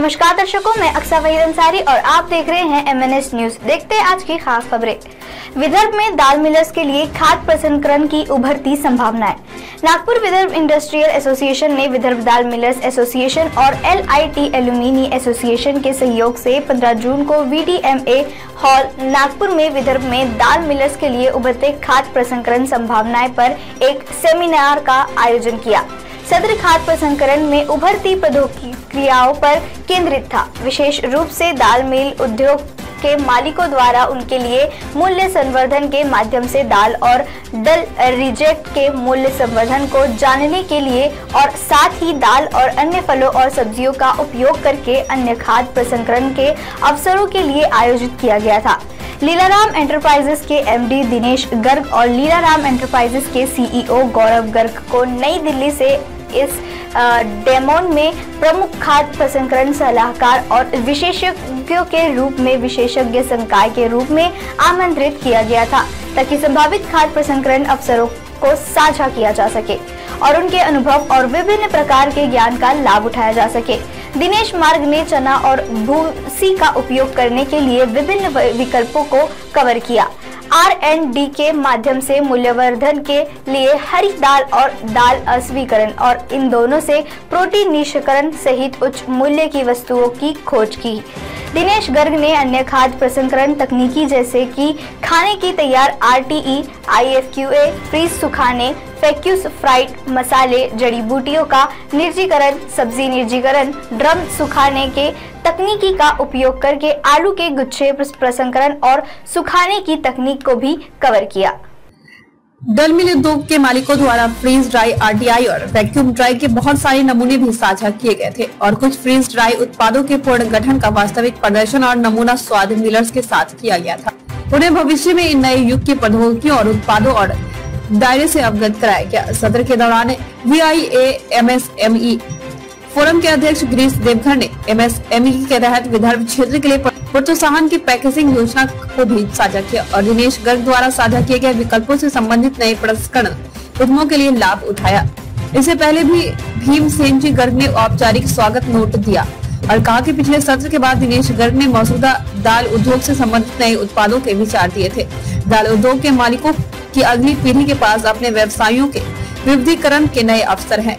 नमस्कार दर्शकों, मैं अक्सा वहीद अंसारी और आप देख रहे हैं MNS न्यूज। देखते हैं आज की खास खबरें। विदर्भ में दाल मिलर्स के लिए खाद्य प्रसंस्करण की उभरती संभावनाएं। नागपुर विदर्भ इंडस्ट्रियल एसोसिएशन ने विदर्भ दाल मिलर्स एसोसिएशन और LIT एल्यूमिनी एसोसिएशन के सहयोग से 15 जून को VDMA हॉल नागपुर में विदर्भ में दाल मिलर्स के लिए उभरते खाद्य प्रसंस्करण संभावनाएं पर एक सेमिनार का आयोजन किया। सदर खाद्य प्रसंस्करण में उभरती प्रक्रियाओं पर केंद्रित था। विशेष रूप से दाल मिल उद्योग के मालिकों द्वारा उनके लिए मूल्य संवर्धन के माध्यम से दाल और डल रिजेक्ट के मूल्य संवर्धन को जानने के लिए और साथ ही दाल और अन्य फलों और सब्जियों का उपयोग करके अन्य खाद्य प्रसंस्करण के अवसरों के लिए आयोजित किया गया था। लीलाराम एंटरप्राइजेस के MD दिनेश गर्ग और लीलाराम एंटरप्राइजेस के CEO गौरव गर्ग को नई दिल्ली से इस डेमोन में प्रमुख खाद्य प्रसंस्करण सलाहकार और विशेषज्ञों के रूप में विशेषज्ञ संकाय के रूप में आमंत्रित किया गया था, ताकि संभावित खाद्य प्रसंस्करण अवसरों को साझा किया जा सके और उनके अनुभव और विभिन्न प्रकार के ज्ञान का लाभ उठाया जा सके। दिनेश मार्ग ने चना और भूसी का उपयोग करने के लिए विभिन्न विकल्पों को कवर किया। R&D के माध्यम से मूल्यवर्धन के लिए हरी दाल और दाल अस्वीकरण और इन दोनों से प्रोटीन निष्करण सहित उच्च मूल्य की वस्तुओं की खोज की। दिनेश गर्ग ने अन्य खाद्य प्रसंस्करण तकनीकी जैसे कि खाने की तैयार RTE, IFQA, फ्रीज सुखाने, फैक्यूस फ्राइड मसाले, जड़ी बूटियों का निर्जीकरण, सब्जी निर्जीकरण, ड्रम सुखाने के तकनीकी का उपयोग करके आलू के गुच्छे प्रसंस्करण और सुखाने की तकनीक को भी कवर किया। दाल मिल उद्योग के मालिकों द्वारा फ्रीज ड्राई RTI और वैक्यूम ड्राई के बहुत सारे नमूने भी साझा किए गए थे और कुछ फ्रीज ड्राई उत्पादों के पूर्ण गठन का वास्तविक प्रदर्शन और नमूना स्वाद मिलर्स के साथ किया गया था। उन्हें भविष्य में इन नए युग की प्रौद्योगिकियों और उत्पादों और दायरे से अवगत कराया गया। सत्र के दौरान VIA MSME फोरम के अध्यक्ष गिरीश देवघर ने MSME के तहत विदर्भ क्षेत्र के लिए प्रोत्साहन की पैकेजिंग योजना को भी साझा किया और दिनेश गर्ग द्वारा साझा किए गए विकल्पों से संबंधित नए प्रसंस्करण उद्यमों के लिए लाभ उठाया। इससे पहले भी भीमसेन जी गर्ग ने औपचारिक स्वागत नोट दिया और कहा कि पिछले सत्र के बाद दिनेश गर्ग ने मौजूदा दाल उद्योग से संबंधित नए उत्पादों के विचार दिए थे। दाल उद्योग के मालिकों की अगली पीढ़ी के पास अपने व्यवसायों के विविधीकरण के नए अवसर हैं।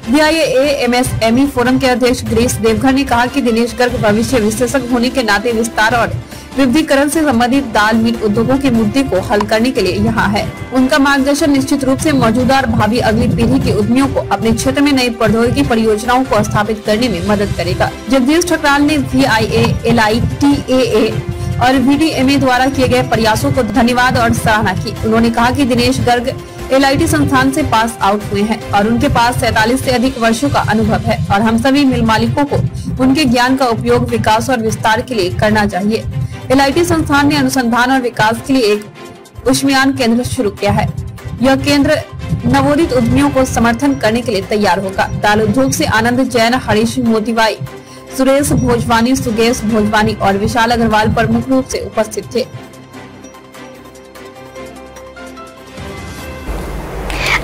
VIA MSME फोरम के अध्यक्ष गिरीश देवघर ने कहा कि दिनेश गर्ग भविष्य विशेषज्ञ होने के नाते विस्तार और विविधीकरण से संबंधित दाल मिल उद्योगों के मुद्दे को हल करने के लिए यहाँ है। उनका मार्गदर्शन निश्चित रूप से मौजूदा और भावी अगली पीढ़ी के उद्यमियों को अपने क्षेत्र में नई प्रौद्योगिकी परियोजनाओं को स्थापित करने में मदद करेगा। जगदीश ठकराल ने VIA LITAA और VDMA द्वारा किए गए प्रयासों को धन्यवाद और सराहना की। उन्होंने कहा कि दिनेश गर्ग LIT संस्थान से पास आउट हुए हैं और उनके पास 47 से अधिक वर्षों का अनुभव है और हम सभी मिल मालिकों को उनके ज्ञान का उपयोग विकास और विस्तार के लिए करना चाहिए। LIT संस्थान ने अनुसंधान और विकास के लिए एक उष्मयान केंद्र शुरू किया है। यह केंद्र नवोदित उद्यमियों को समर्थन करने के लिए तैयार होगा। दाल उद्योग से आनंद जैन, हरीश मोतीबाई, सुरेश भोजवानी, सुगेश भोजवानी और विशाल अग्रवाल प्रमुख रूप से उपस्थित थे।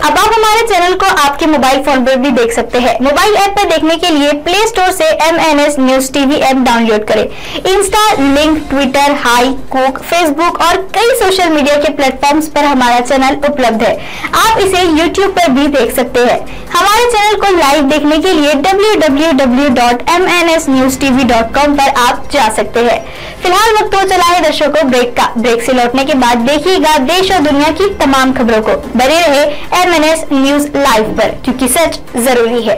अब आप हमारे चैनल को आपके मोबाइल फोन पर भी देख सकते हैं। मोबाइल ऐप पर देखने के लिए प्ले स्टोर से MNS news TV app download करें। इंस्टा, लिंक, ट्विटर, हाई, कुक, फेसबुक और कई सोशल मीडिया के प्लेटफॉर्म्स पर हमारा चैनल उपलब्ध है। आप इसे YouTube पर भी देख सकते हैं। हमारे चैनल को लाइव देखने के लिए www.mnsnewstv.com पर आप जा सकते हैं। फिलहाल वक्त हो चला है दर्शकों ब्रेक का। ब्रेक से लौटने के बाद देखिएगा देश और दुनिया की तमाम खबरों को। बने रहे MNS न्यूज लाइव पर, क्योंकि सच जरूरी है।